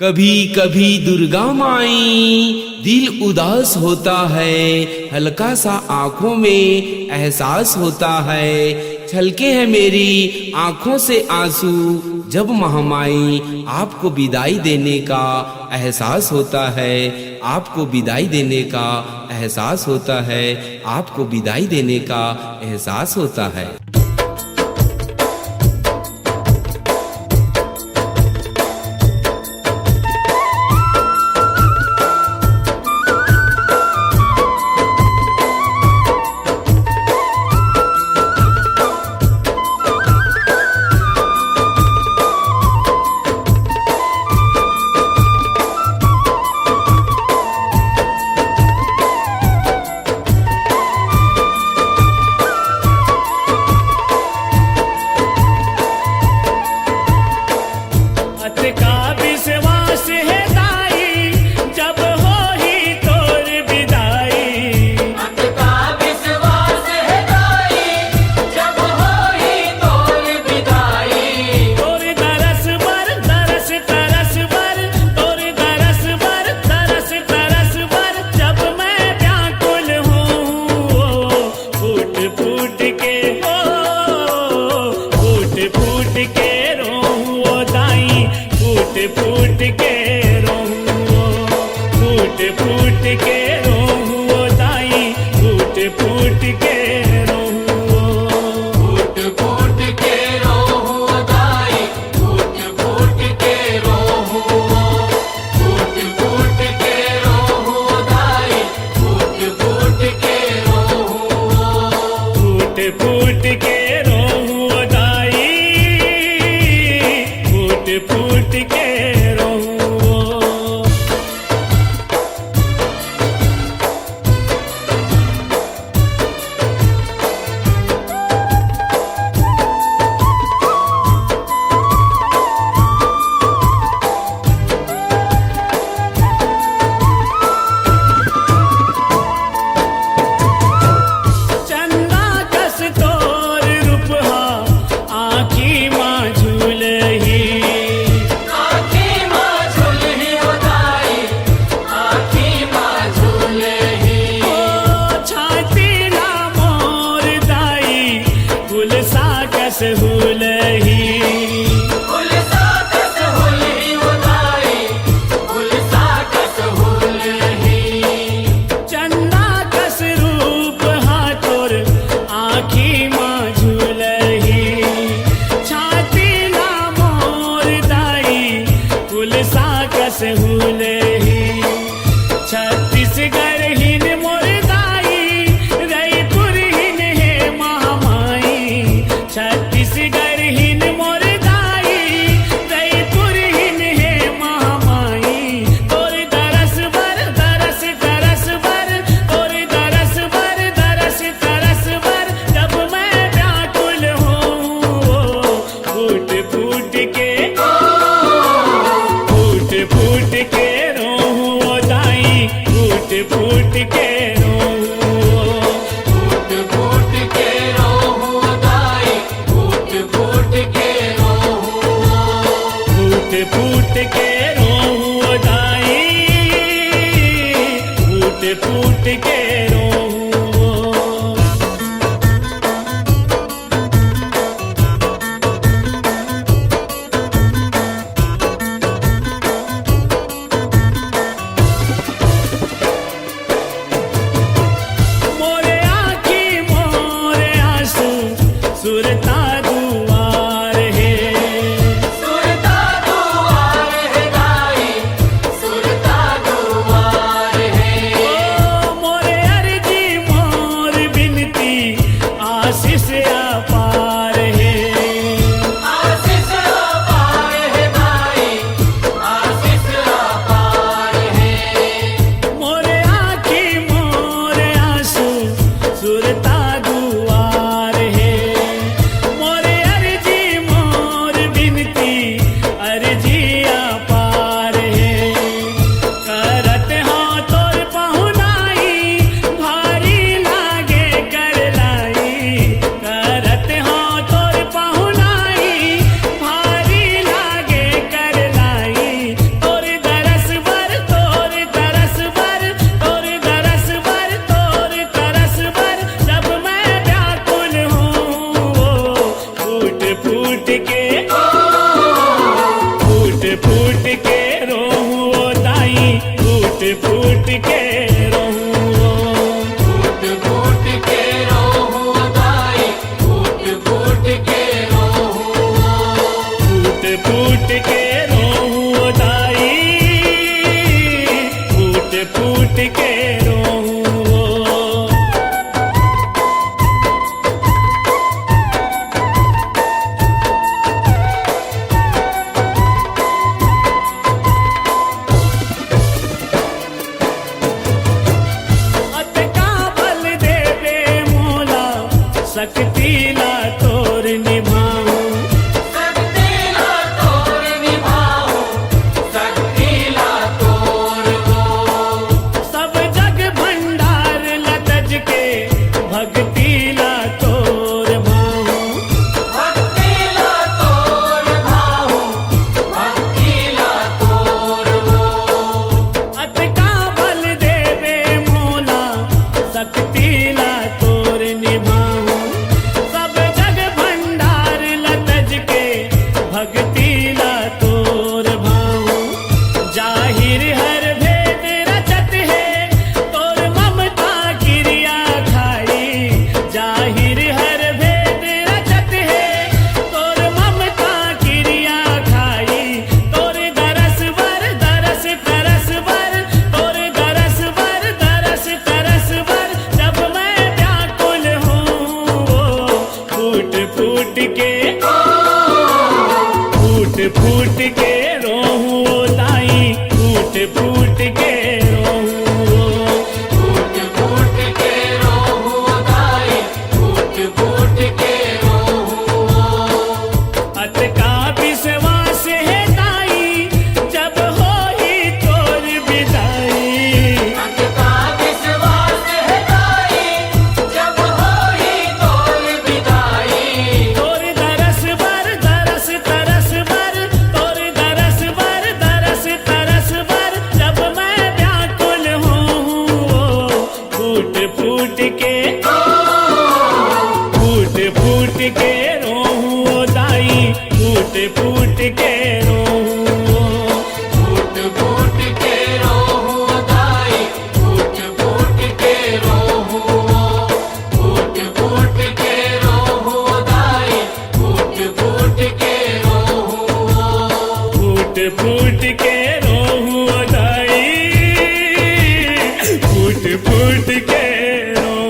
कभी कभी दुर्गा माई दिल उदास होता है, हल्का सा आंखों में एहसास होता है। छलके हैं मेरी आंखों से आंसू जब महामाई आपको विदाई देने का एहसास होता है। आपको विदाई देने का एहसास होता है। आपको विदाई देने का एहसास होता है। मोरे छूट के रोऊं।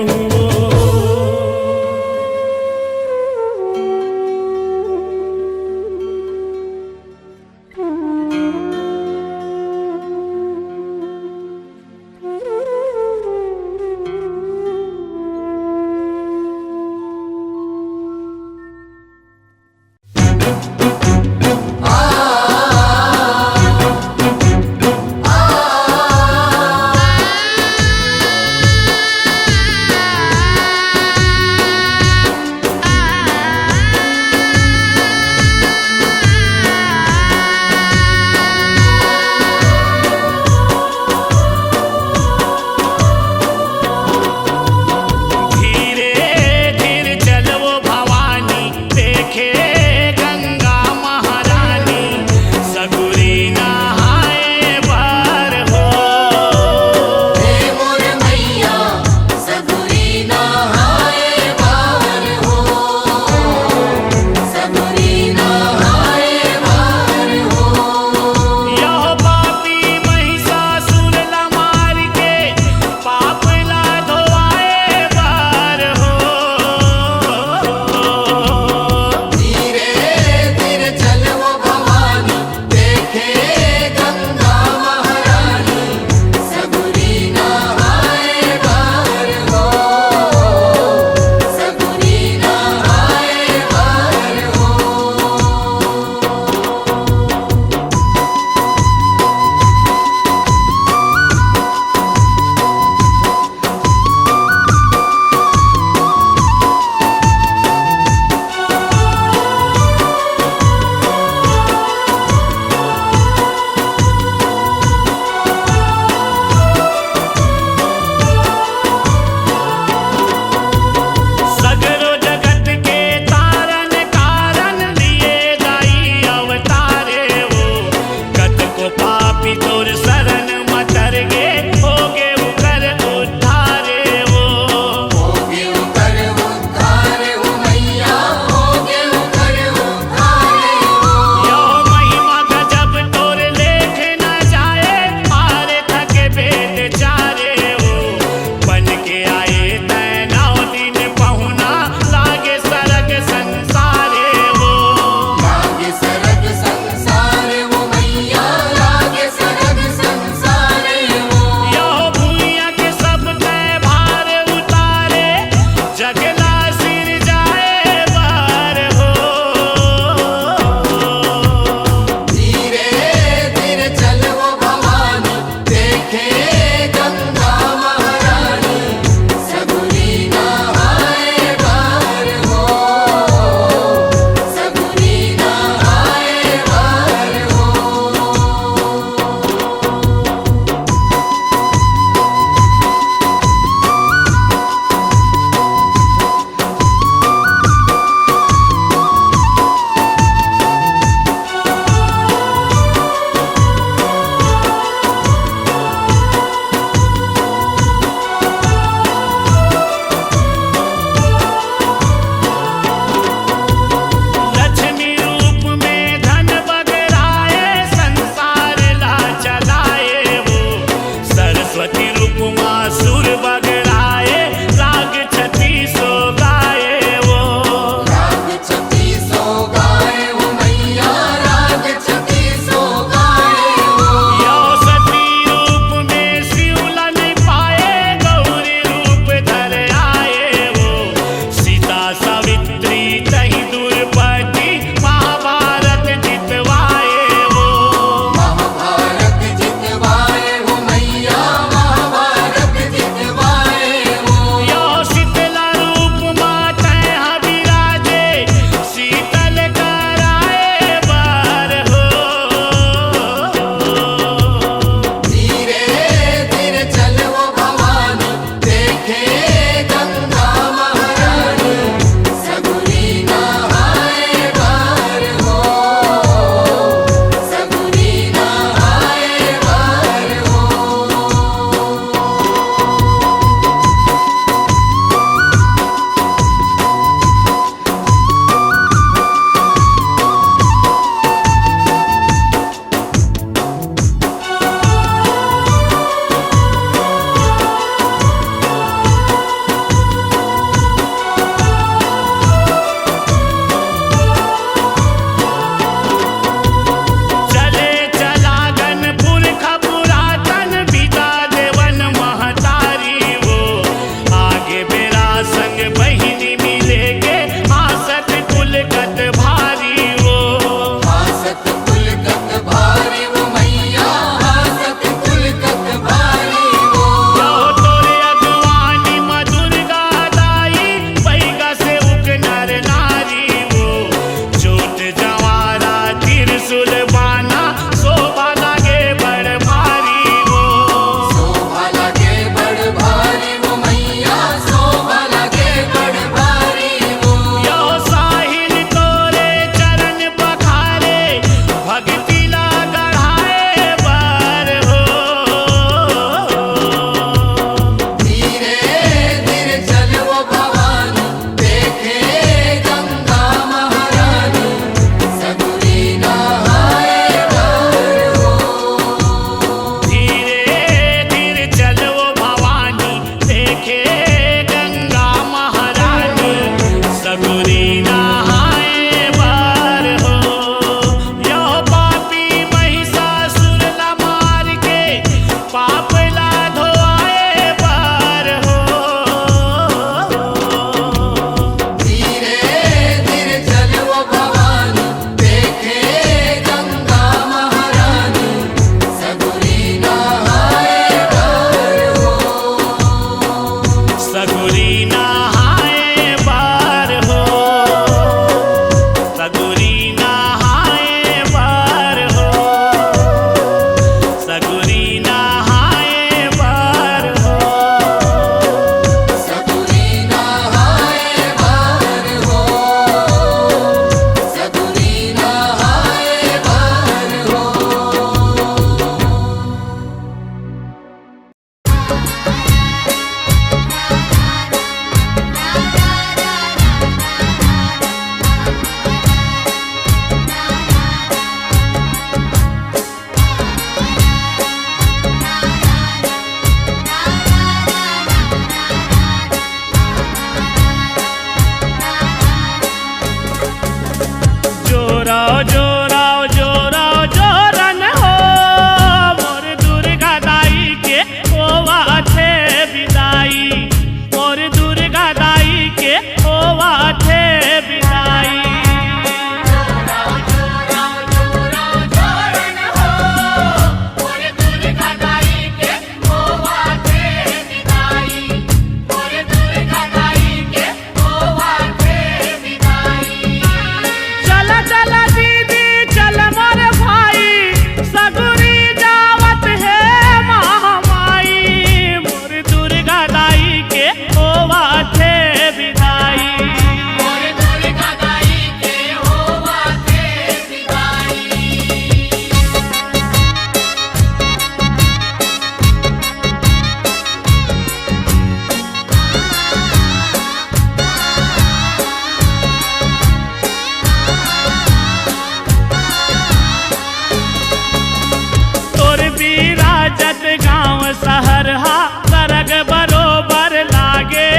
सहरहा सरग बरोबर लागे।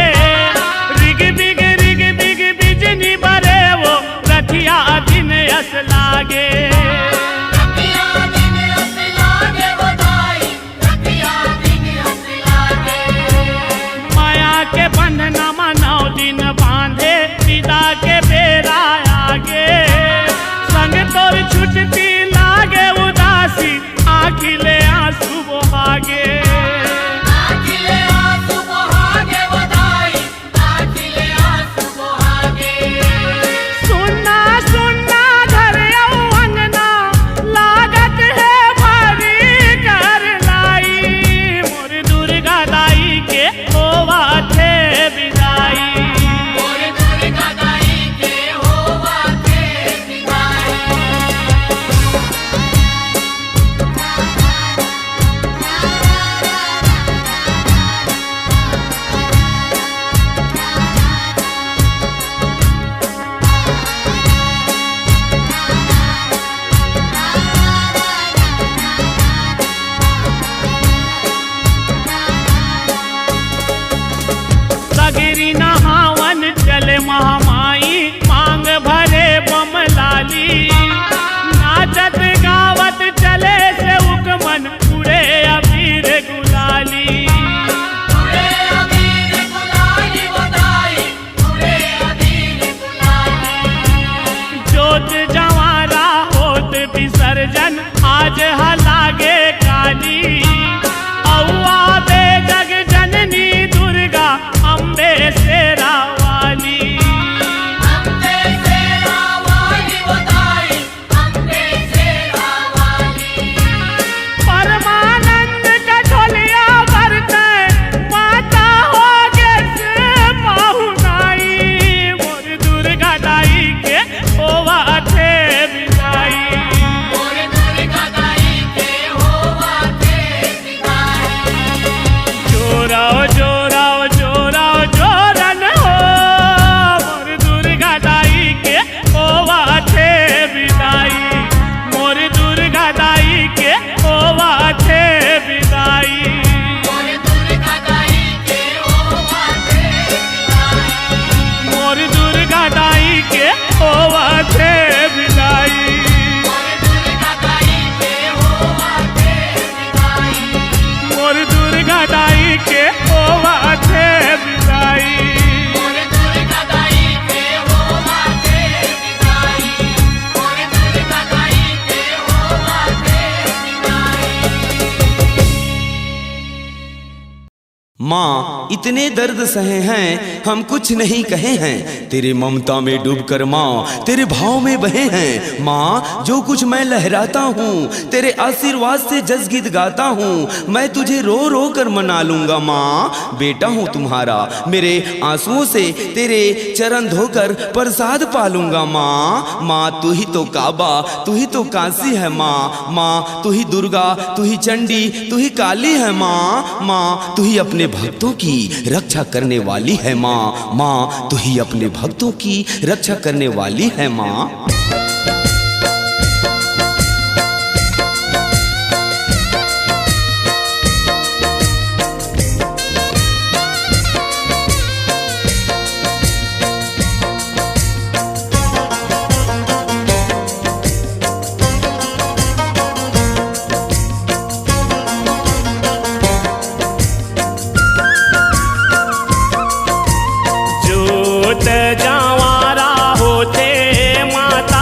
रिग बिग बिजनी बरे वो रथिया दिन यस लागे। माया के बंधना मनाओ दिन बांधे विदा के बेरा आगे। संग तोर छुटती लागे उदासी आखिले आंसू बहागे। सुनना सुनना घर अंगना लागत है भारी कर लाई। मोर दुर्गा दाई के होवा थे विदाई। सगरी नहावन चले महामाई मांग भरे बम लाली। नाचत गावत चले से उकमन उड़े अबीर गुलाली। जोत जवारा होत विसर्जन आज हलागे काली। औआ बे जग जननी दुर्गा अम्बे शेरा वाली। परमानंद का ढोलिया भरते माता हो गे से पाहुनाई। मोर दुर्गा दाई के होवा थे विदाई। जोराओ जोराओ जोराओ जोरन हो। मोर दुर्गा दाई के होवा थे विदाई। मोर दुर्गा दाई के होवा थे विदाई। मोर दुर्गा दाई के होवा थे विदाई। मोर दुर्गा दाई के होवा थे विदाई। माँ इतने दर्द सहे हैं हम कुछ नहीं कहे हैं। तेरे ममता में डूबकर माँ तेरे भाव में बहे हैं। माँ जो कुछ मैं लहराता हूँ तेरे आशीर्वाद से जस गीत गाता हूँ। मैं तुझे रो रो कर मना लूंगा माँ। बेटा हूँ तुम्हारा मेरे आंसुओं से तेरे चरण धोकर प्रसाद पालूंगा माँ। माँ तू ही तो काबा तू ही तो काशी है माँ। माँ तू ही दुर्गा तू ही चंडी तू ही काली है माँ। माँ तू ही अपने भक्तों की रक्षा करने वाली है माँ। माँ तू ही अपने भक्तों की रक्षा करने वाली है माँ। जोत जवारा होते माता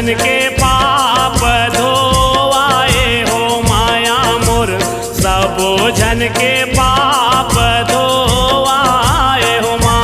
जन के पाप धोवाए हो माया मोर, सब जन के पाप धोवाए हो माँ।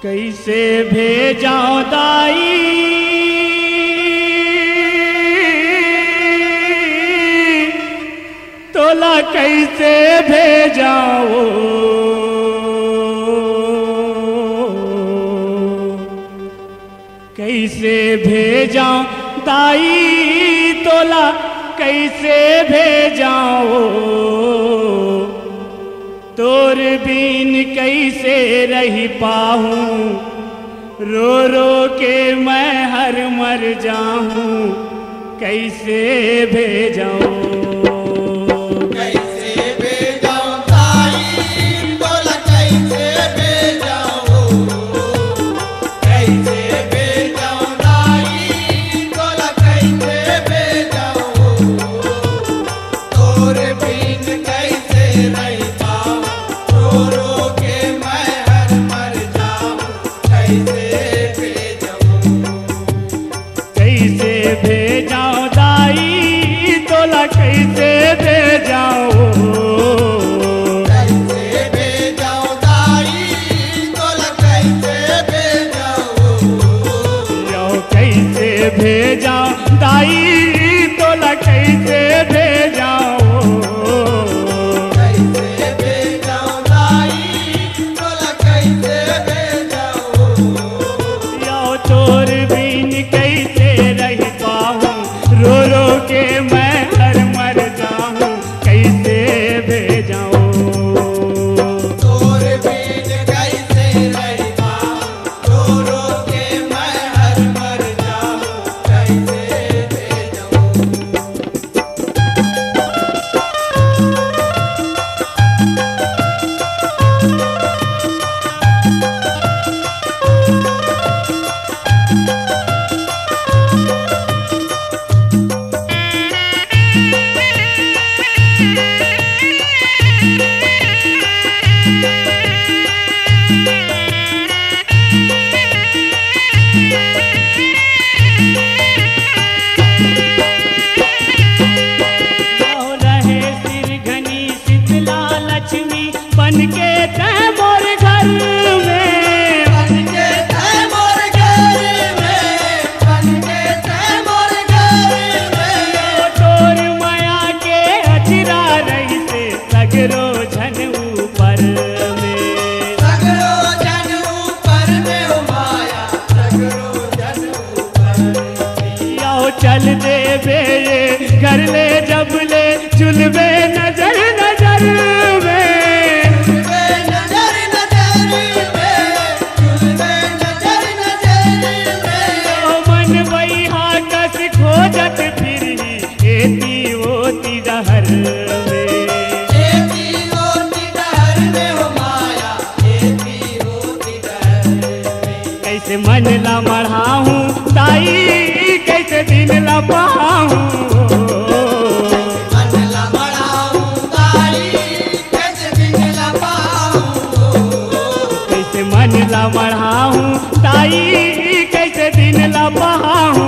कैसे भेजाऊं दाई तोला, कैसे भेजाऊं, कैसे भेजाऊं दाई तोला, कैसे भेजाऊं, तोर बीन कैसे रही पाऊं, रो रो के मैं हर मर जाऊं, कैसे भेजाऊं। भेजा दाई तोला कैसे भेजाओ, कैसे भेजाओ दाई तोला कैसे भेजाओ, यो चोर बीन कैसे रह पाऊं, रो रो के मैं हर मर जाऊं, कैसे भेजाऊं। बनके तय मोर घर में, बनके तय मोर घर में, बनके तय मोर घर में, तोर माया के ये घर ले जब ले चुलबे नजर नजर में वे नजर नजर में चुलबे नजर नजर में ओ मन वही हाकस खोजत फिर ही एती ओती डहर में एती होती डहर में हो माया एती होती डहर में कैसे मन ला मढ़ाऊं ताई कैसे दिन ला पाऊं मन ला बढ़ाऊं ताई कैसे दिन ला पाऊं कैसे मन ला मढ़ाऊं ताई कैसे दिन ला पाऊं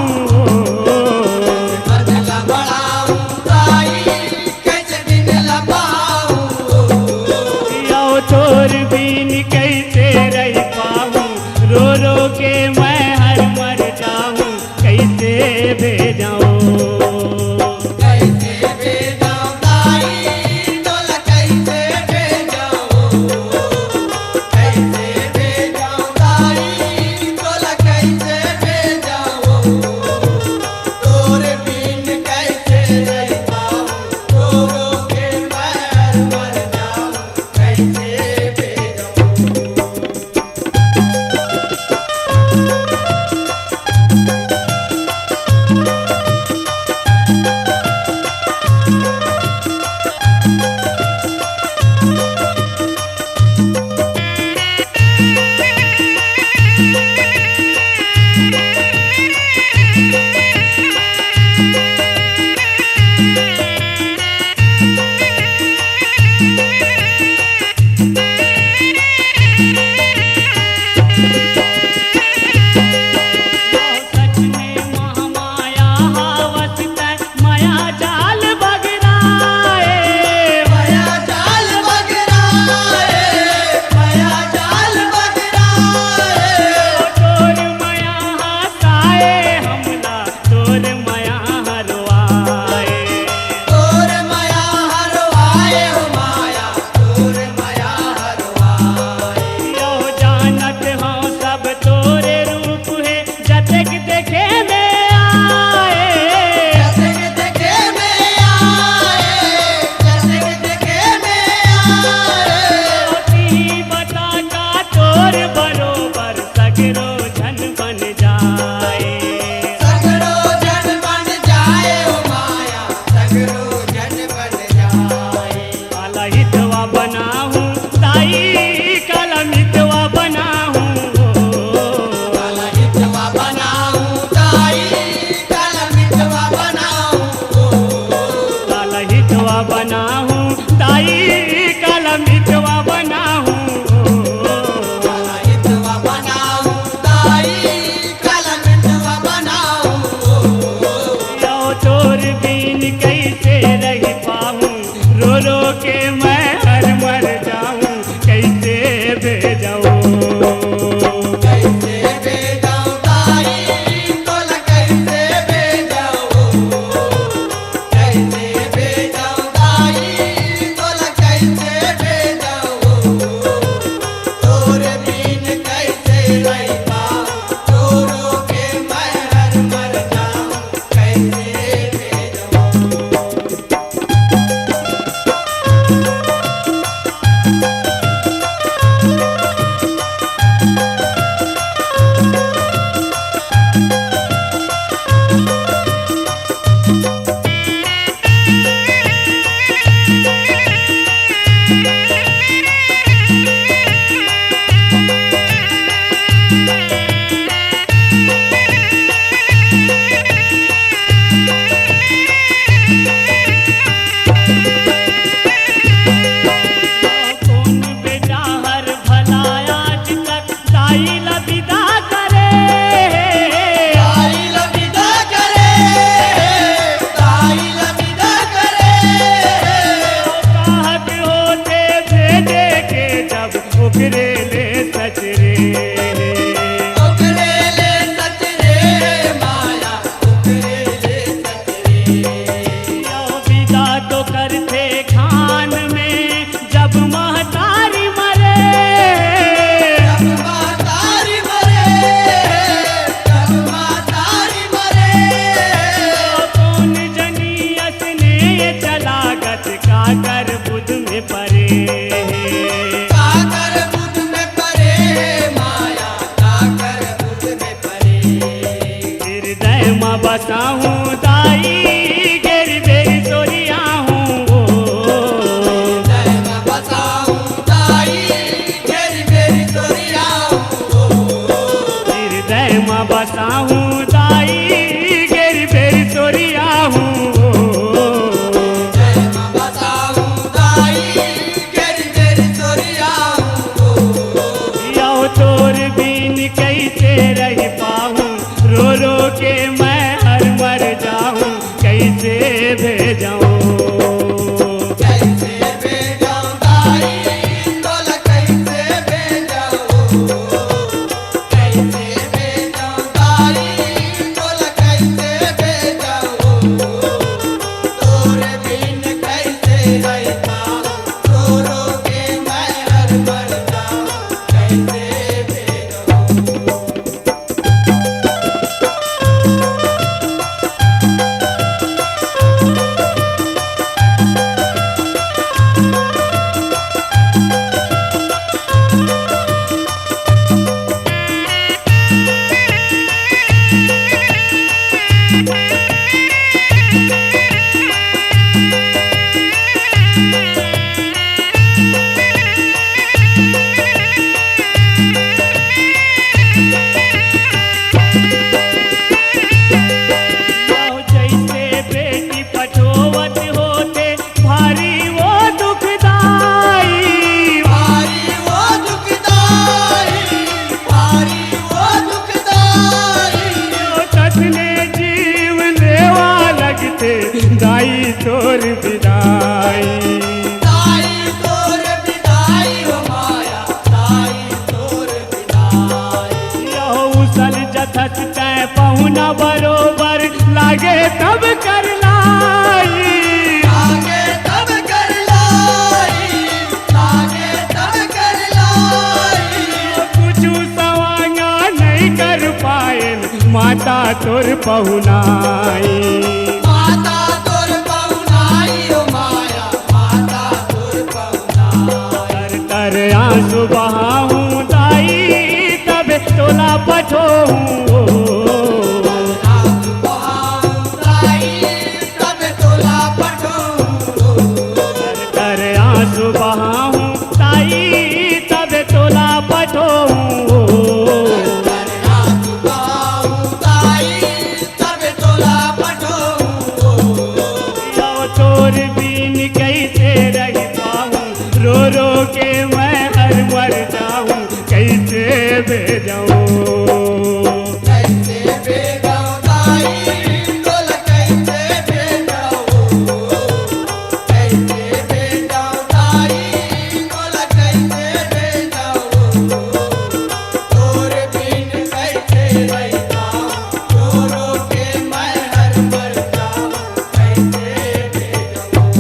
दाई गेरी बेरी तोरिया हूँ हृदय में बसाऊं दाई तेरी मेरी तोरिया हृदय में बसाऊँ दाई गेरी बेरी तोरिया हूँ हृदय में बसाऊं दाई तेरी मेरी तोरिया यो तोर बिन कैसे रह पाऊँ रो रो के मैं हर मर जाऊँ कैसे भेजाऊँ कैसे भेजाऊं दाई तोला कैसे भेजाऊं कैसे भेजाऊं दाई तोला कैसे भेजाऊं तोरे बिन कैसे रह पाऊं रो रो के मैं हर मर जाऊं कैसे भेजाऊं जैसे बेटी पटोवत होते भारी वो दुखदाई भारी वो दुखदाई भारी वो दुखदाई कसने जीव लेवा लगते दाई तोर विदाई दाई तोर विदाई हो माया दाई तोर विदाई उसल जथत तय पहुना बरोबर लागे तब कर लाई आगे तब कर लाई आगे तब कर लाई कुछ सवांगा नहीं कर पाए माता तोर पहुनाई माता तोर पहुनाई हो माया माता तोर पहुनाई तर तर आंसू बहाऊं दाई तब तोला पठोऊं आंख बहाऊं दाई तब तोला पठोऊं कर आंसू बहाऊं ताई तब तोला पठोऊं आंख बहाऊं दाई तब तोला पठोऊं यो तोर बिन कैसे रह पाऊं रो रो के मैं हर मर जाऊं कैसे भेजाऊं कैसे भेजाऊं दाई तोला कैसे भेजाऊं कैसे भेजाऊं दाई तोला कैसे भेजाऊं तोरे बिन कैसे रह पाऊं रो रो के मैं हर मर जाऊं कैसे भेजाऊं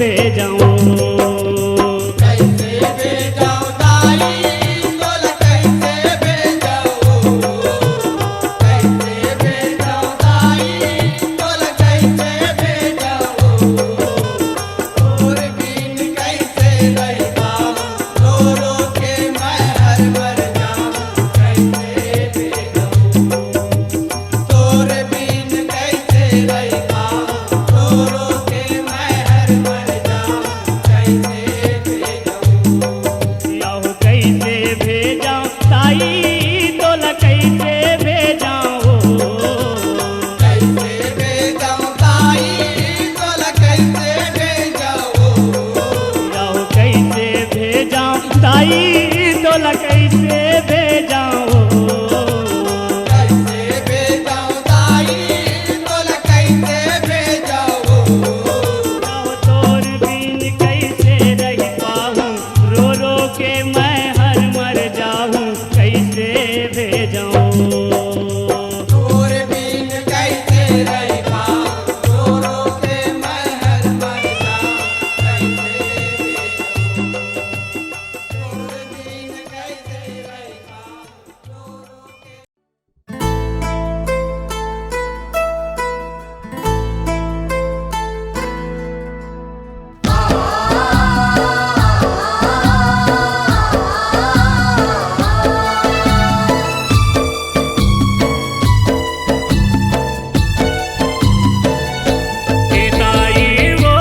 भेजाऊं कैसे भेजाऊं दाई तोल कैसे भेजाऊं कैसे भेजाऊं दाई तोल कैसे भेजाऊं और बिन कैसे रह पाऊं रो रो के मैं हर मर जाऊं कैसे भेजाऊं तोर बिन कैसे रह पाऊं रो रो के मैं हर मर जाऊं कैसे भेजाऊं याहू कैसे भेजा ताई तोल कैसे भेजाऊं कैसे भेजाऊं दाई तोल कैसे भेजाऊं याहू कैसे भेजा ताई तोल कैसे भेजाऊं कैसे भेजाऊं दाई तोल कैसे भेजाऊं याहू तोर बिन कैसे रह पाऊं रो रो के मैं हर मर जाऊं कैसे भेजाऊं तोर बिन कैसे रह पाऊं रो रो के मैं हर मर जाऊं कैसे भेजाऊं तोर बिन कैसे रह पाऊं रो रो के ताई वो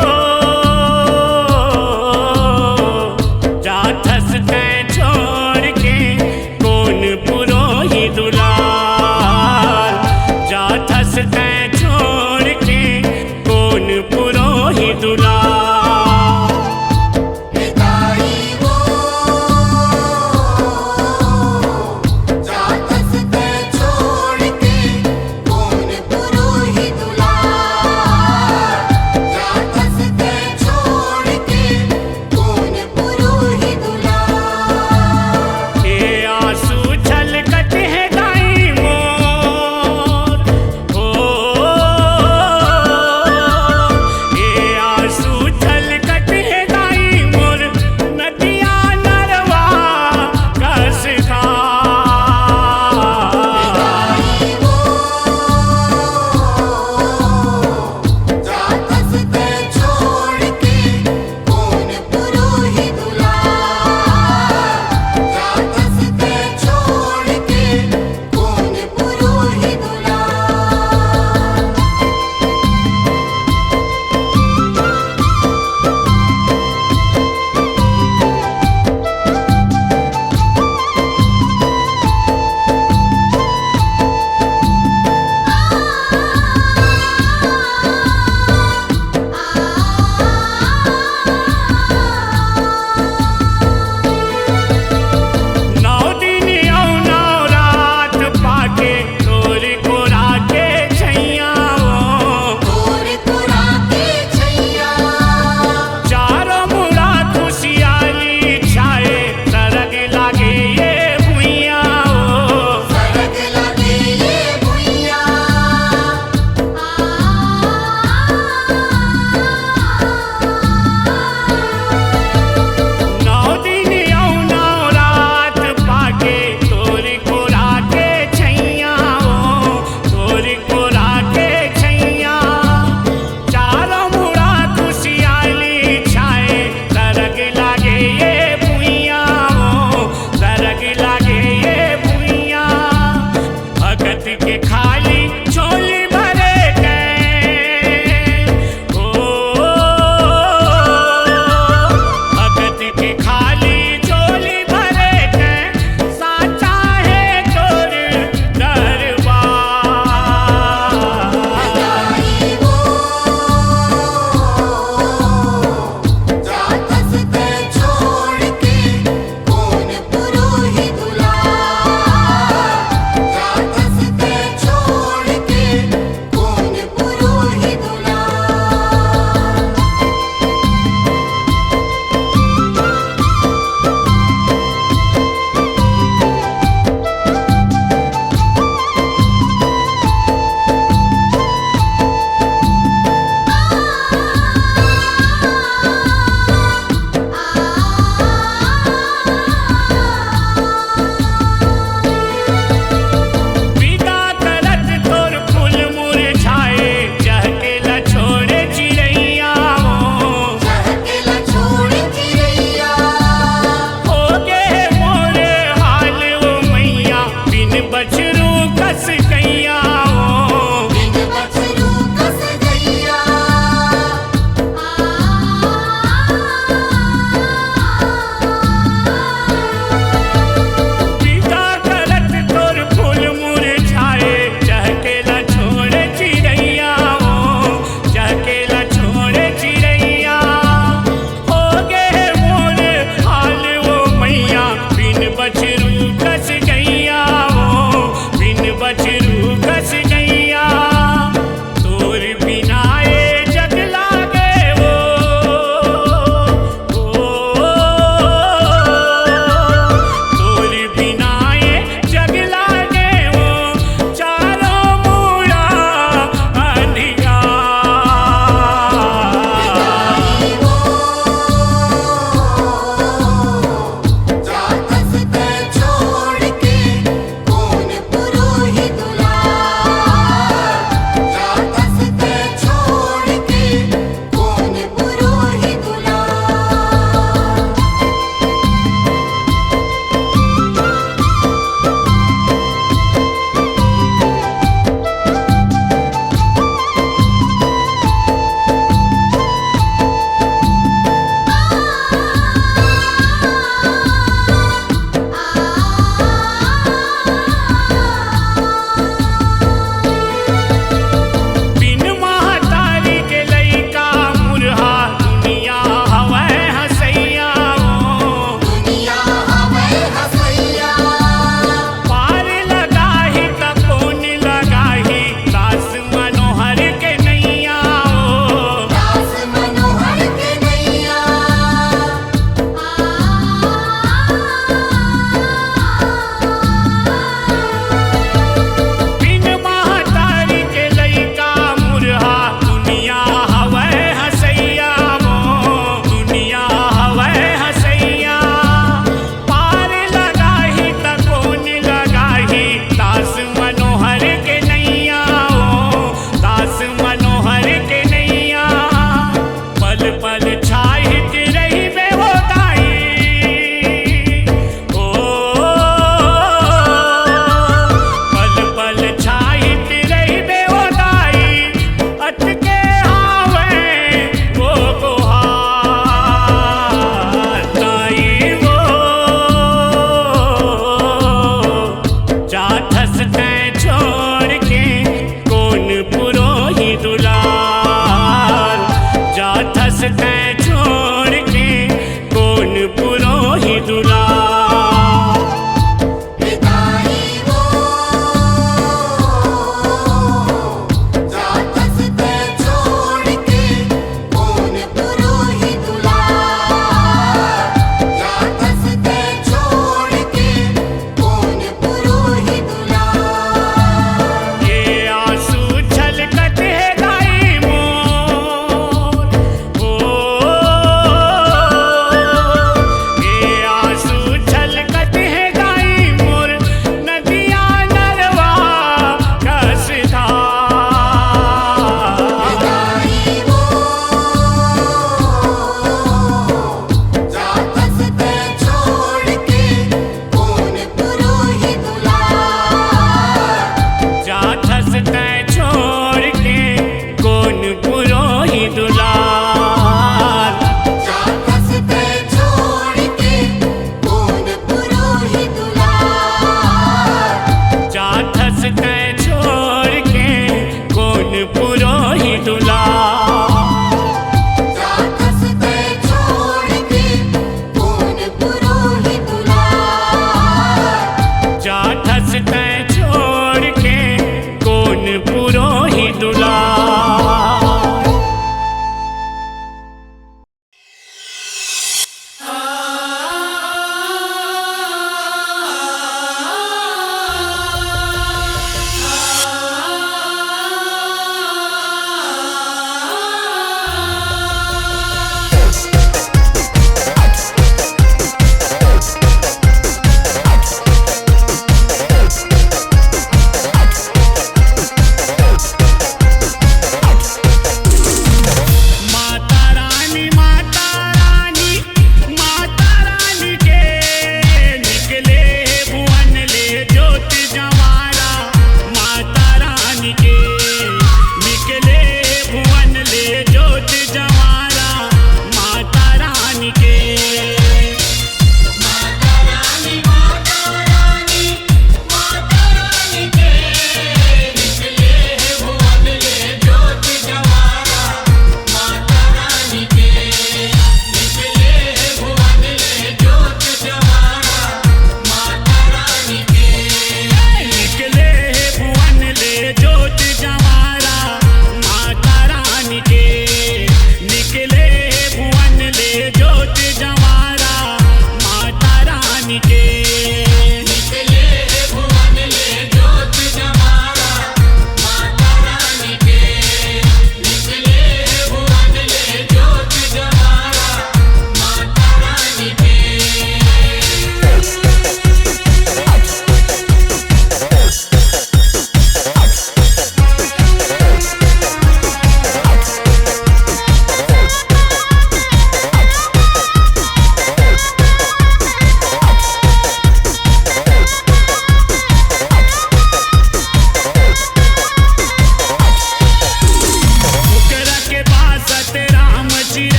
जाथस ते छोड़ के कौन पुरोही दुलार जाथस ते छोड़ के कौन पुरोही दुलार दाई वो जातस ते छोड़ के कौन पुरोहित दुलार जातस ते छोड़ के कौन पुरोहित दुलार ये आंसू छलकत है दाई मोर हो ये आंसू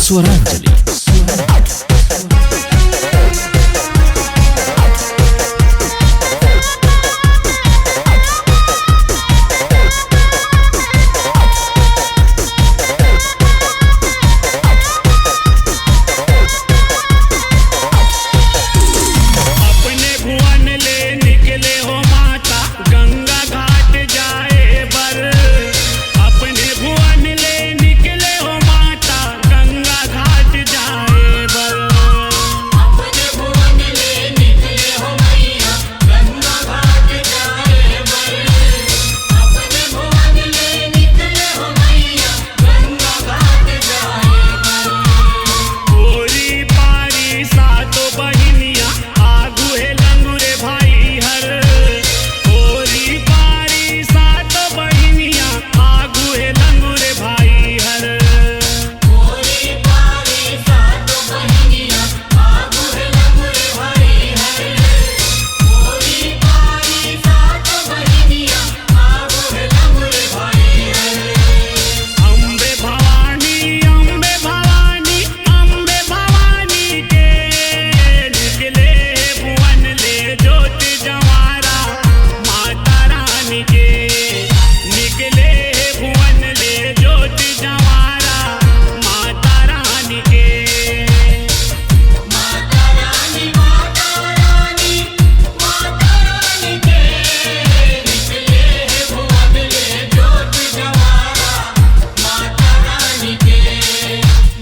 स्वरांजलि। अपने भुवन ले निकले हो माता गंगा घाट जाए बर। अपने भुवन ले निकले हो माता गंगा घाट जाए बर। अपने भुवन ले निकले हो मैया गंगा घाट जाए बर। अपने भुवन ले निकले हो मैया गंगा घाट जाए बर। ओरी पारी सातो बहिनिया आगू है लंगुरे भाई हर। ओरी पारी सातो बहिनिया आगू है लंगुरे भाई हर। ओरी पारी सातो बहिनिया आगू है लंगुरे भाई हर। ओरी पारी सातो बहिनिया आगू है लंगुरे भाई हर। अम्बे भवानी अम्बे भवानी अम्बे भवानी के निकले भुवन ले ज्योति जवारा माता रानी के। निकले भुवन ले ज्योति जवारा माता रानी के। माता रानी माता रानी माता रानी के निकले हैं भुवन ले ज्योति जवारा। माता रानी के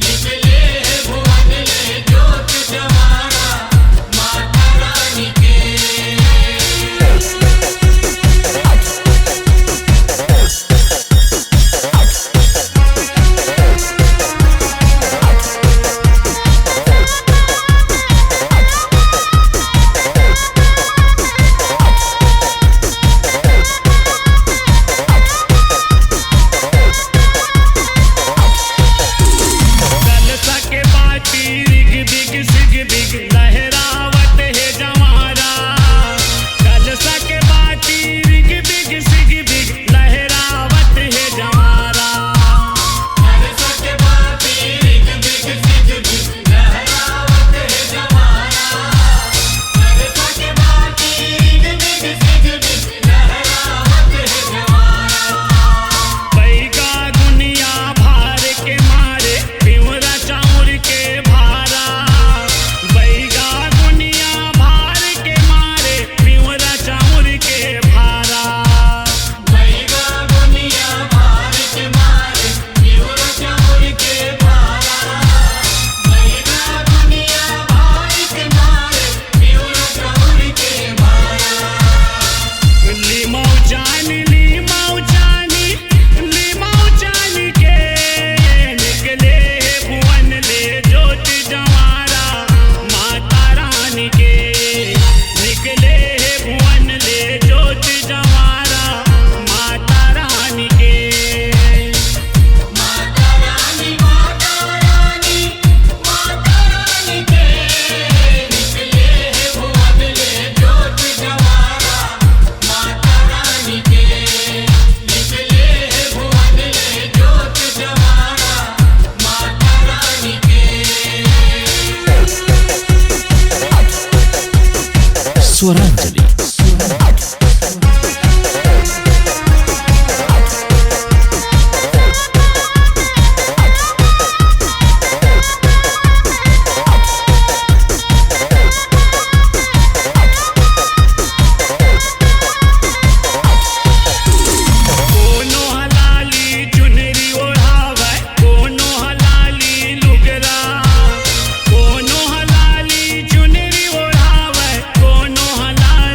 निकले हैं भुवन ले ज्योति जवारा। माता रानी के कलसा के बाती रिग बिग सिग बिग लहरावत है जवारा। कलसा के बाती रिग बिग सिग बिग लहरावत है जवारा। नरसा के बाती रिग बिग सिग बिग लहरावत है जवारा। नरसा के बाती रिग बिग सिग बिग लहरावत है जवारा। बैगा दुनिया भार के मारे पिवरा चाउर के भारा। बैगा दुनिया भार के मारे पिवरा चाउर के भारा। बैगा दुनिया भार के मारे पिवरा चाउर के भारा। बैगा दुनिया भार के मारे पिवरा चाउर के भारा। लीमाऊ जानी लीमाऊ जानी लीमाऊ जानी के निकले भुवन ले ज्योति जवारा माता रानी के। निकले भुवन ले ज्योति जवारा माता रानी के। माता रानी माता रानी माता रानी के निकले हैं भुवन ले ज्योति जवारा। माता रानी के निकले हैं भुवन ले ज्योति जवारा। माता रानी के स्वरांजलि। कोनो हलाली चुनरी ओढ़ावे कोनो हलाली लुगरा। कोनो हलाली चुनरी ओढ़ावे कोनो हलाली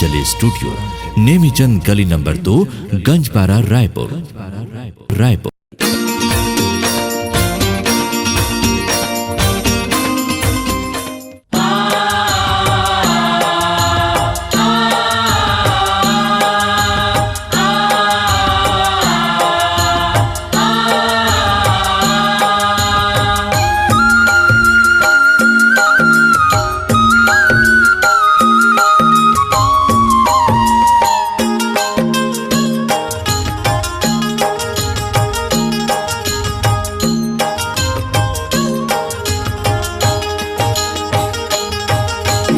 पुष्पांजलि स्टूडियो, नेमीचंद गली नंबर 2, गंजपारा, रायपुर।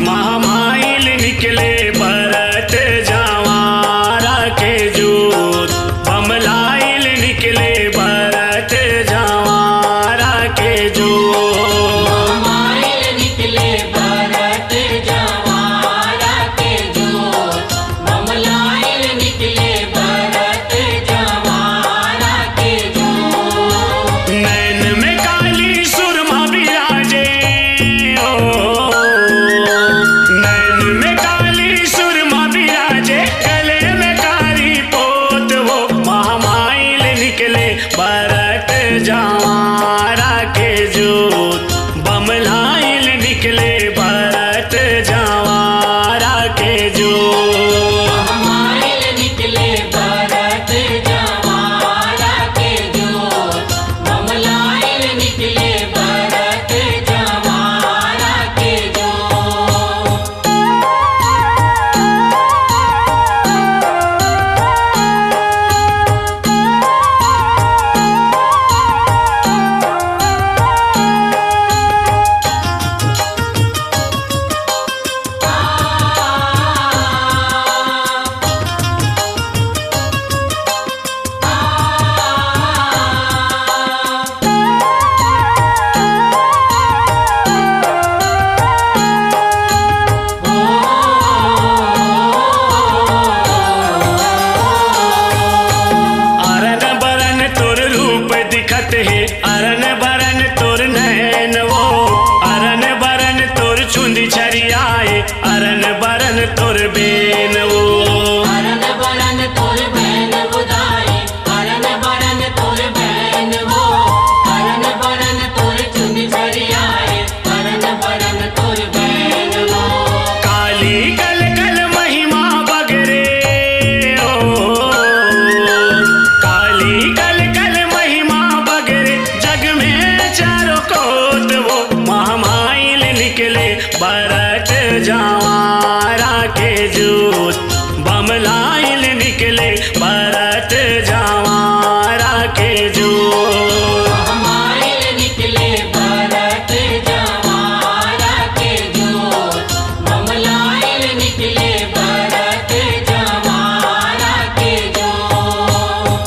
महामाइल निकले भरत जवारा के जोत, बमलाइल निकले भरत जवारा के जोत। महामाइल निकले भरत जवारा के जोत, बमलाइल निकले भरत जवारा के जोत। नैन में काली सुरमा विराजे, नैन में काली सुरमा विराजे, गले में कारी पोत वो। महामाइल निकले भरत जवारा के जोत, बमलाइल निकले भरत जवारा के जोत। महामाइल निकले भरत जवारा के जोत, बमलाइल निकले भरत जवारा के जोत। अरन बरन तोर रूप दिखत है, अरन बरन तोर नैन वो। अरन बरन तोर चुंदी छरियाए, अरन बरन तोर बेन वो। अरन बरन तोर बहन बुदाई, अरन बरन तोर बहन वो। अरन बरन तोर चुंदी छरियाए, अरन बरन तोर बहन वो। काली कल कल महिमा बगरे ओ, काली कल कल महिमा बगरे, जग में चारों कोत वो। महामाइल निकले भरत जवारा के जोत, बमलाइल निकले भरत जवारा के जोत। महामाइल निकले भरत जवारा के जोत, बमलाइल निकले भरत जवारा के जोत।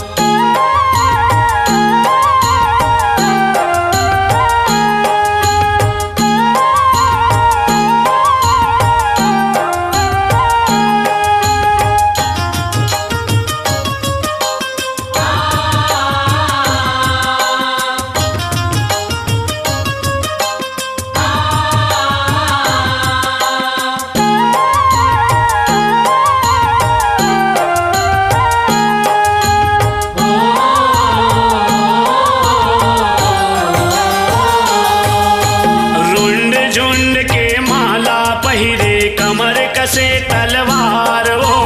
रुंड झुंड के माला पहिरे, कमर कसे तलवार वो।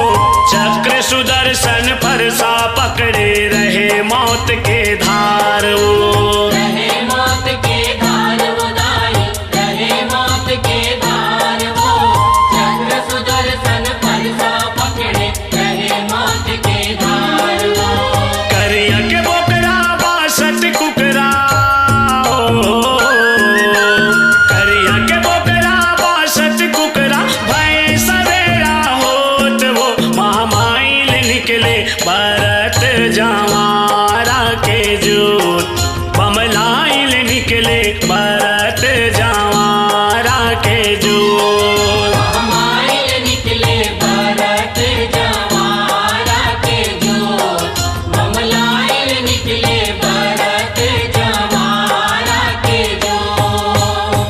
चक्र सुदर्शन फरसा पकड़े, रहे मौत के धार वो। रहे मौत के धार उदाई, रहे मौत के धार वो। चक्र सुदर्शन फरसा पकड़े, रहे मौत के धार वो। करिया के बोकरा बासठ कुकरा ओ, करिया के बोकरा बासठ कुकरा, भय सवेरा होत वो। महामाइल निकले भरत जवारा के जोत, बमलाइल निकले भरत जवारा के जोत। महामाइल निकले भरत जवारा के जोत, बमलाइल निकले भरत जवारा के जोत।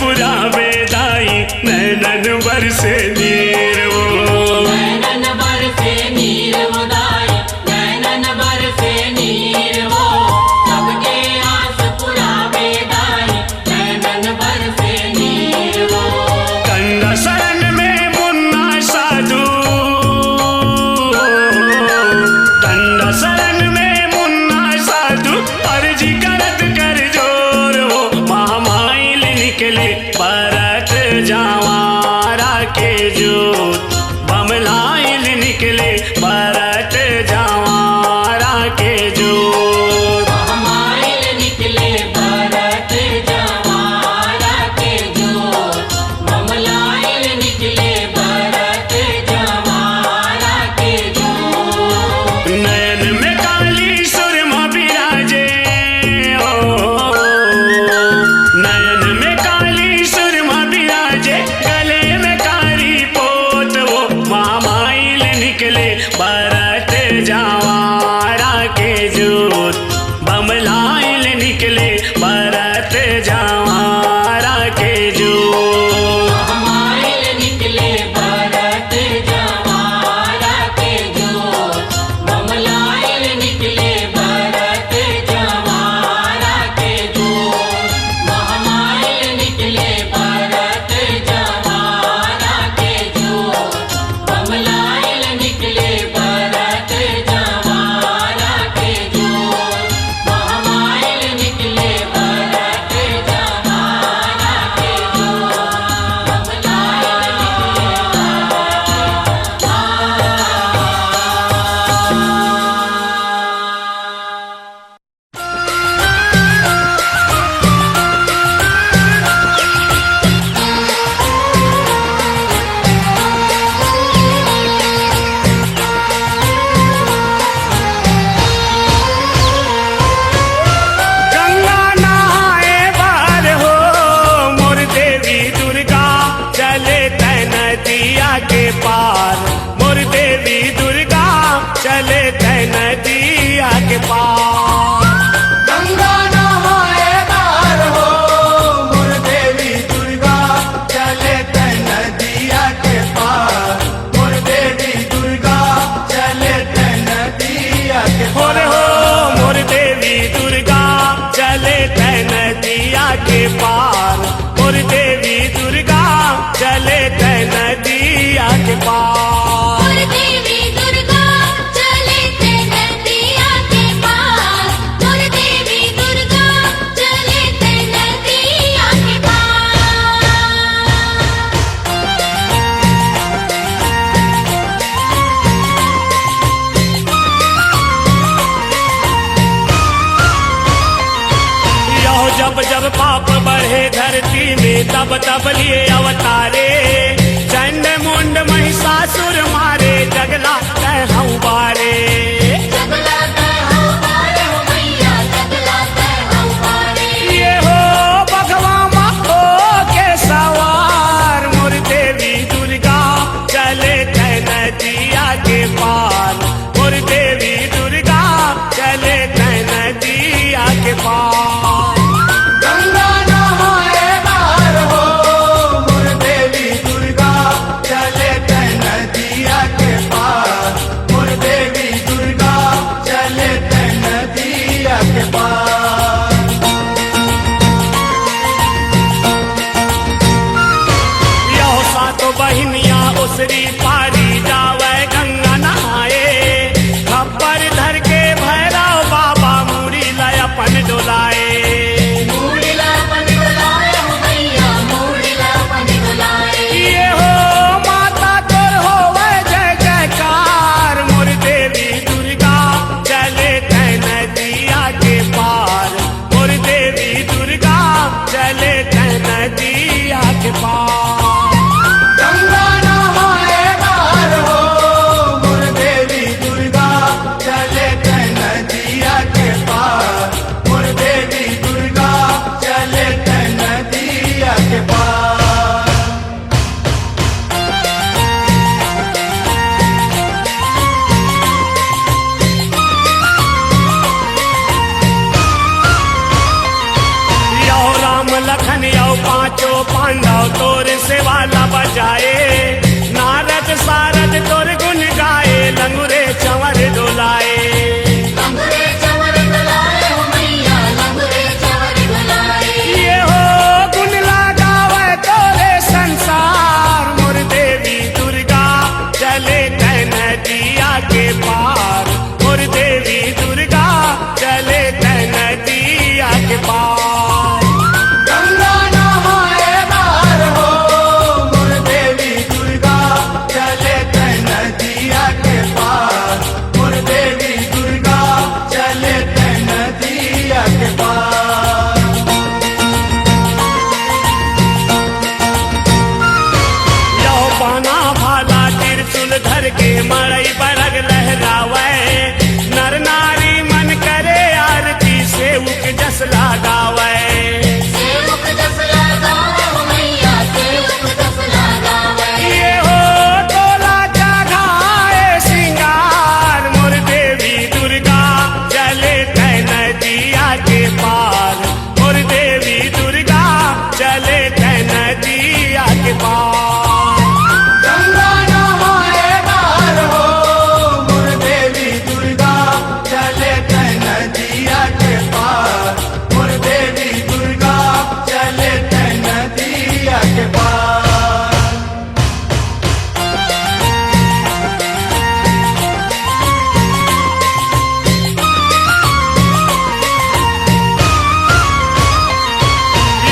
पूरा बेदाई नैनन बरसे नीर वो नैनन बरसे नीर उदाई नैनन बरसे नीर वो सबके आस पूरा बेदाई नैनन बरसे नीर वो गंगा शरण में मुन्ना साधु गंगा शरण में मुन्ना साधु अर्जी करत कर जोर हो महामाइल निकले परत जावारा के जोत बमलाइल निकले परत जावारा के जोत महामाइल निकले भरत जवारा के जोत बमलाइल निकले भरत जवारा के जोत नयन में काली सुरमा बिराजे ओ नयन में काली सुरमा बिराजे गले में कारी पोत वो महामाइल निकले भरत जावारा के जोत बमलाइल निकले भरत जावारा के जोत महामाइल निकले भरत जवारा के जोत बमलाइल निकले भरत जवारा के जोत महामाइल निकले भरत जवारा के जोत बमलाइल निकले भरत जवारा के जोत महामाइल निकले भरत जवारा के गंगा नहाए बार हो मोर देवी दुर्गा चले तै नदिया के पार मोर देवी दुर्गा चले तै नदिया के पार गंगा नहाए बार हो मोर देवी दुर्गा चले तै नदिया के पार मोर देवी दुर्गा चले तै नदिया के होरे हो मोर देवी दुर्गा चले तै नदिया के पार मोर देवी दुर्गा चले तै नदिया के पार मोर देवी दुर्गा चले ते नदिया के पार मोर देवी दुर्गा चले ते नदिया के पार यो जब जब पाप बढ़े धरती में तब तब लिए अवतारे चंड मुंड महिषासुर मारे जगला कहूँ बारे जगला तै हो बारे हो मैया जगला तै हो बारे ये हो भगवा माँ हो के सवार मोर देवी दुर्गा चले तै नदिया के पार मोर देवी दुर्गा चले तै नदिया के पार गंगा नहाए बार हो मोर देवी दुर्गा चले तै नदिया के पार मोर देवी दुर्गा चले तै नदिया के पार यो सातो बहिनिया उसरी पारी जावे गंगा नहाए खप्पर धर के भैरव बाबा मुड़ी लय अपन डोलाए मूड़िला पन डोलाए हो मैया मूड़िला पन डोलाए ये हो माता तोर होवे जय जयकार मोर देवी दुर्गा चले तै नदिया के पार मोर देवी दुर्गा चले तै नदिया के पार गंगा नहाए बार हो मोर देवी दुर्गा चले तै नदिया के पार मोर देवी दुर्गा चले तै नदिया के पार यो राम लखन यो पांचों बजाए, नारद सारद तोर गुण गाए, लंगुरे चंवर डोलाए। लंगुरे चंवर डोलाए हो मैया, लंगुरे चंवर डोलाए। ये हो गुण लगावे तोरे संसार, मोर देवी दुर्गा चले तै नदिया के पार, मोर देवी दुर्गा चले तै नदिया के पार। गंगा नहाए बार हो, मोर देवी दुर्गा चले तै नदिया के पार, मोर देवी दुर्गा चले तै नदिया के पार। यो पाना भाला त्रिशूल धर के मड़ई बरग लहरावे, नर नारी मन करे आरती सेवक जस लगावे। सेवक जस लगावे हो मैया, सेवक जस लगावे। ये हो तोला जगाए सिंगार, मोर देवी दुर्गा चले तै नदिया के पार, मोर देवी दुर्गा चले तै नदिया के पार। गंगा नहाए बार हो, मोर देवी दुर्गा चले तै नदिया के पार, मोर देवी दुर्गा चले तै नदिया के पार।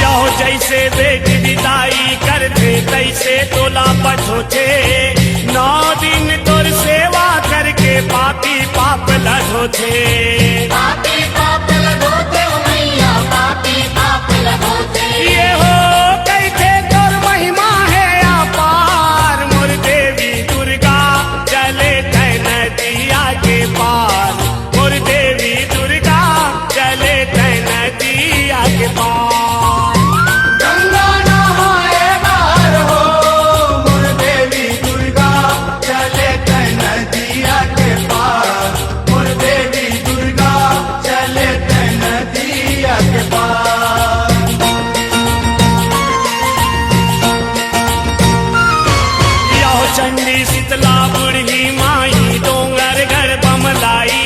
यो जैसे बेटी विदाई करते तैसे तोला पछोचे, 9 दिन तोर सेवा करके पापी पाप लधोचे। पापी पाप लगोते हो मैया, पापी पाप लगोते। ये हो कैथे तोर महिमा है अपार, मोर देवी दुर्गा चले तै नदिया के पार, मोर देवी दुर्गा चले तै नदिया के पार। गंगा नहाए बार हो, मोर देवी दुर्गा चले तै नदिया के पार, मोर देवी दुर्गा चले तै नदिया के पार। यो चंडी शीतला बुढ़ी माई डोंगर घर बमलाई,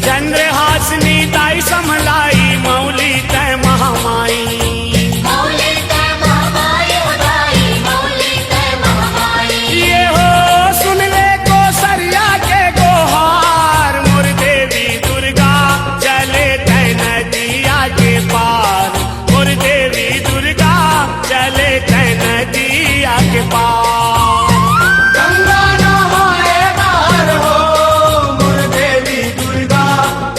चंद्रहासनी ताई समलाई, मौली तय महामाई। मौली तै महामाई हो दाई, मौली तै महामाई। ये हो सुन ले कोसरिया के गोहार, मोर देवी दुर्गा चले तै नदिया के पार, मोर देवी दुर्गा चले तै नदिया के पार। गंगा नहाए बार हो, मोर देवी दुर्गा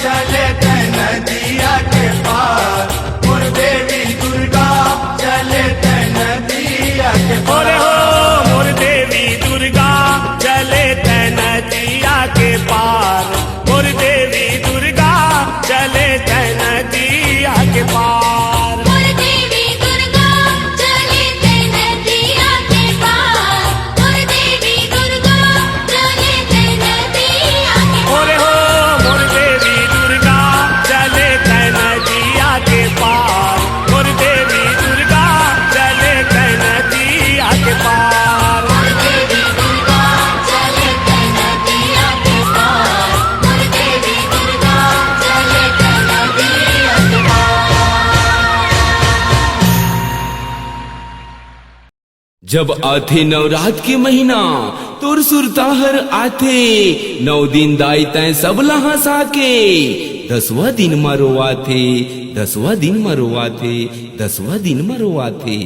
चले तै नदिया के पार, मोर देवी दुर्गा चले तै नदिया के ओरे पार। हो मोर देवी दुर्गा चले तै नदिया के पार, मोर देवी दुर्गा चले तै नदिया के पार। मोर देवी दुर्गा चले तै नदिया के पार, मोर देवी दुर्गा चले तै नदिया के पार। ओरे हो मोर देवी दुर्गा चले तै नदिया के पार, मोर देवी दुर्गा चले तै नदिया के पार। मोर देवी दुर्गा चले तै नदिया के पार, मोर देवी दुर्गा चले तै नदिया के पार। जब आथे नवरात के महीना तोर सुरताहर आथे, 9 दिन दाई तय सब लहा साके, 10वां दिन मरोवाथे, 10वां दिन मरोवाथे, 10वां दिन मरोवाथे।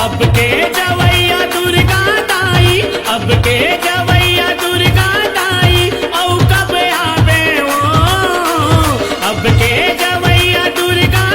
अब के जवैया दुर्गा दाई, अब के जवैया दुर्गा दाई, औ कब आवे हो। अब के जवैया दुर्गा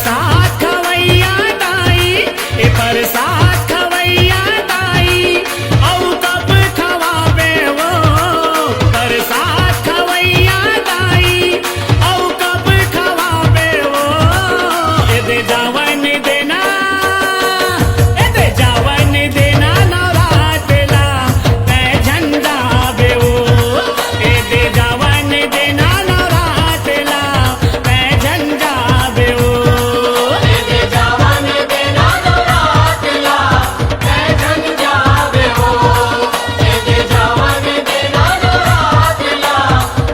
प्रसाद खवैया दाई ए प्रसाद खवैया दाई औ कब खवाबे वो प्रसाद खवैया दाई औ कब खवाबे वो ए दे जावन देना ए दे जावन देना नवरातला कै झंडा बे वो ए दे जावन देना नवरातला कै झंडा बे वो दे जावन देना नवरातला कै झन जावे हो दे जावन देना नवरातला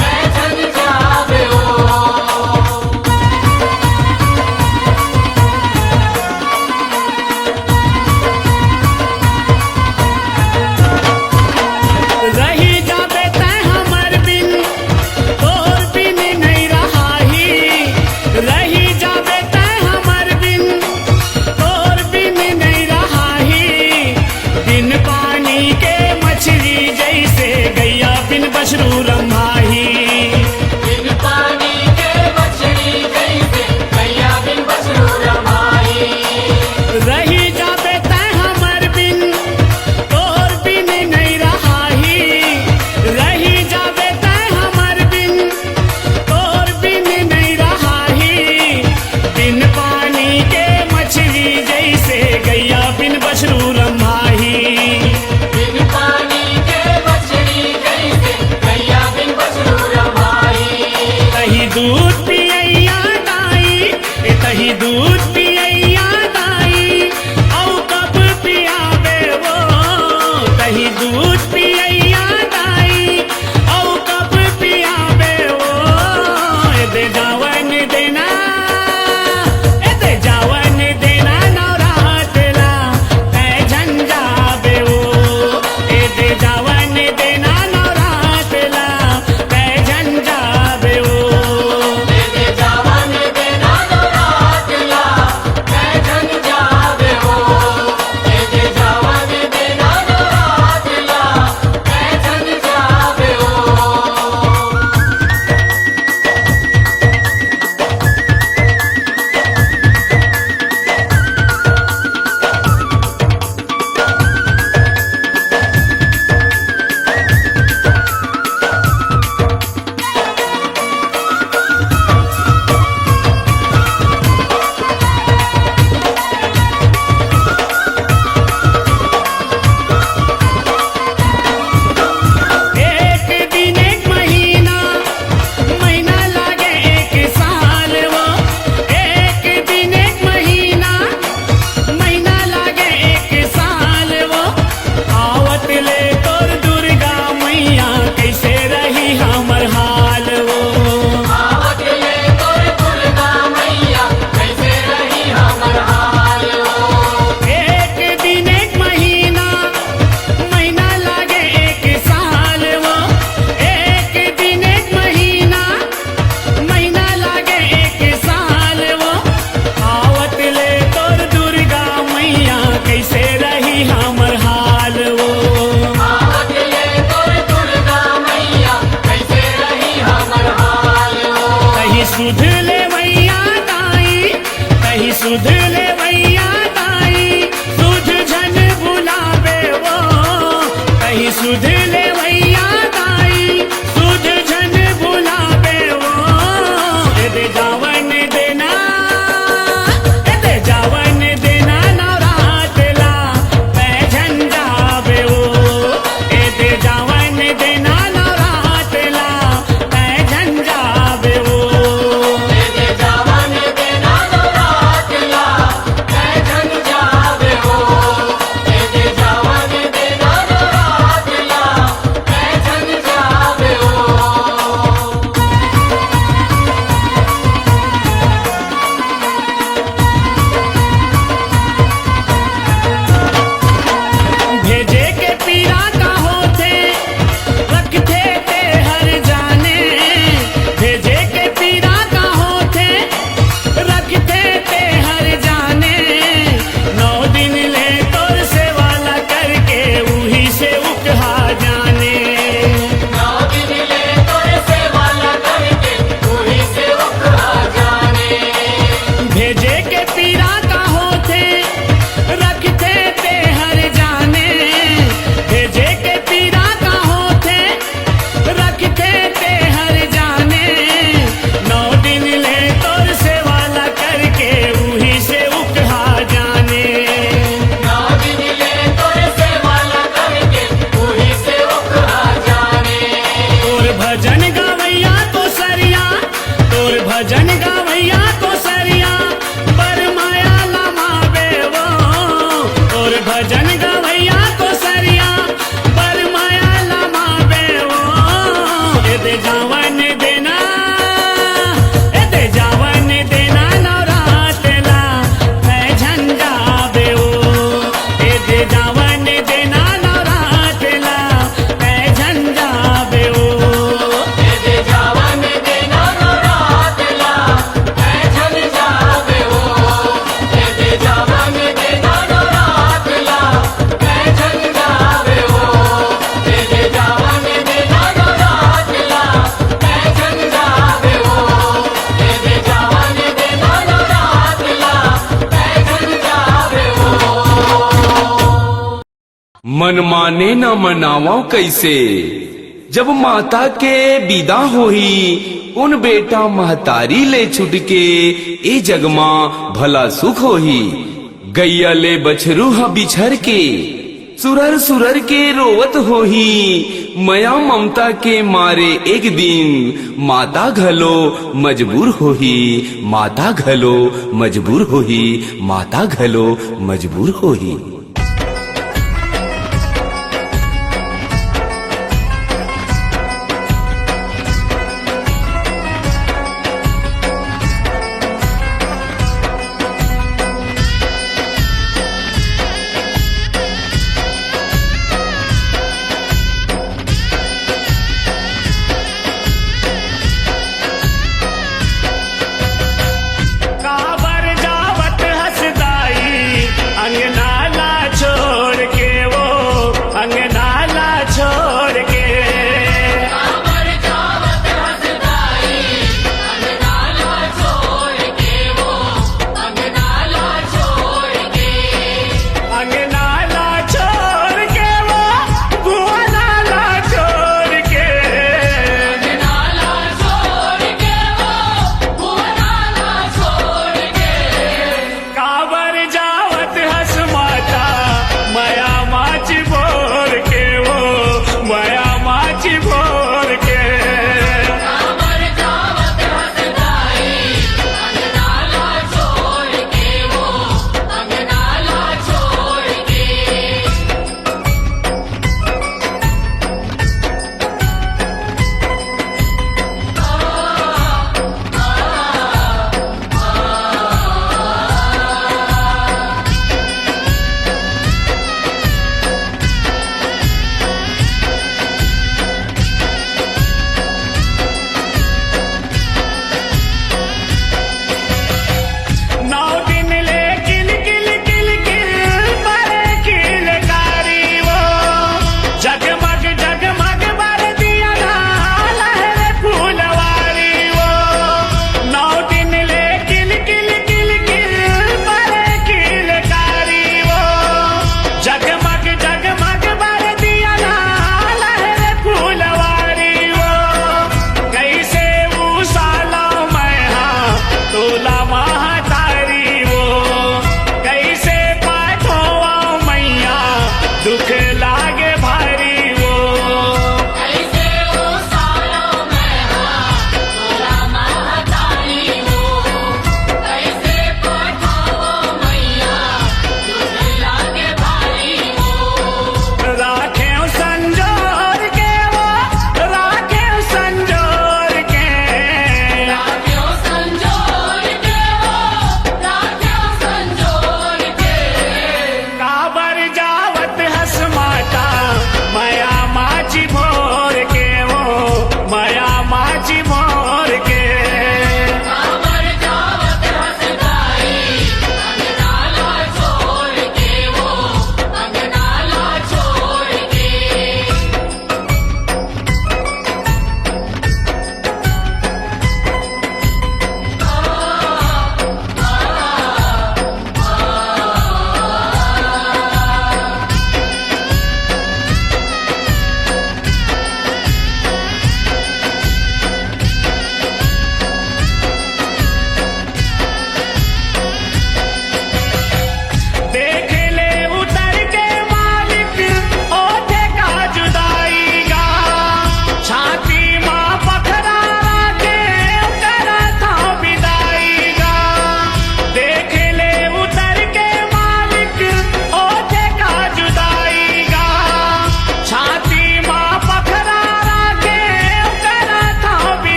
कै झन जावे हो रही जाबे तै हमर बिन तोर बिन नहीं रहाही रही जाबे तै हमर बिन तोर बिन नहीं रहाही बिन पानी के मछली जैसे गैया बिन बशरू रमाही बिन पानी के मछली जैसे गैया बिन बछरू रमाई रही जाबे तै हमर बिन तोर बिन नहीं रहाही रही जाबे तै हमर बिन तोर बिन नहीं रहाही बिन पानी के मछली जैसे गैया बिन बशरू रमाही बिन पानी के मछली जैसे गैया बिन बछरू रमाई तही दूध पियैया दाई ए तही दूध पियैया दाई औ कब पियाबे वो तही दूध पियैया दाई औ कब पियाबे वो ए दे जावन देना ए दे जावन देना नवरातला कै झंडा बे वो ए दे जावन देना नवरातला कै झंडा बे वो दे जावन देना नवरातला कै झन जावे हो दे जावन देना नवरातला कै झन जावे हो एक दिन एक महीना महीना लागे एक साल वो एक दिन एक महीना महीना लागे एक साल वो आवत ले तोर दुर्गा मैया कैसे रही हमर हाल वो आवत ले तोर दुर्गा मैया कैसे रही हमर हाल हो एक दिन एक महीना महीना लागे एक साल वो एक दिन एक महीना महीना लागे एक साल वो आवत ले तोर दुर्गा मैया कैसे रही हमर हाल वो आवत ले तोर दुर्गा मैया कैसे रही हमर हाल हो कहीं सुध ले मैया दाई कहीं सुध ले मैया दाई सुध झन भुलावे वो कहीं सुध ले मैया दाई सुध झन भुलावे वो ए दे जावन देना ए दे जावन देना नवरातला कै झंडा बे वो ए दे जावन देना नवरातला कै झंडा बे वो दे जावन देना नवरातला कै झन जावे हो दे जावन देना नवरातला के पीरा का होते रखते ते हर जाने, भेजे के पीरा का होते रखते ते हर जाने। 9 दिन ले तोर से वाला करके वही से उकहा जाने। 9 दिन ले तोरे से वाला करके वही से उकहा जाने। तोर भजन गवैया तो सरिया, तोर भजन गवैया तो सरिया, पर माया लमावे वो। तोर भजन गवैया तो सरिया, पर माया लमावे वो। ए दे जावन देना, ए दे जावन देना नवरातला मैं झंझावे वो। ए दे जावन देना नवरातला मैं झंझावे वो। ये दे जावन देना नवरातला मैं झल जावे हो। ये दे जावन देना नवरातला मैं झल जावे हो। ये दे जावन देना नवरातला मैं झल जावे हो। ये दे जावन देना नवरातला मैं झल जावे हो। मन माने न मनावा कैसे, जब माता के विदा होही उन बेटा महतारी ले छुटके ए जगमा भला सुख होही। गैया ले बछरू ह बिछर के सुरर सुरर के रोवत होही। मया ममता के मारे एक दिन माता घलो मजबूर होही। माता घलो मजबूर होही, माता घलो मजबूर होही।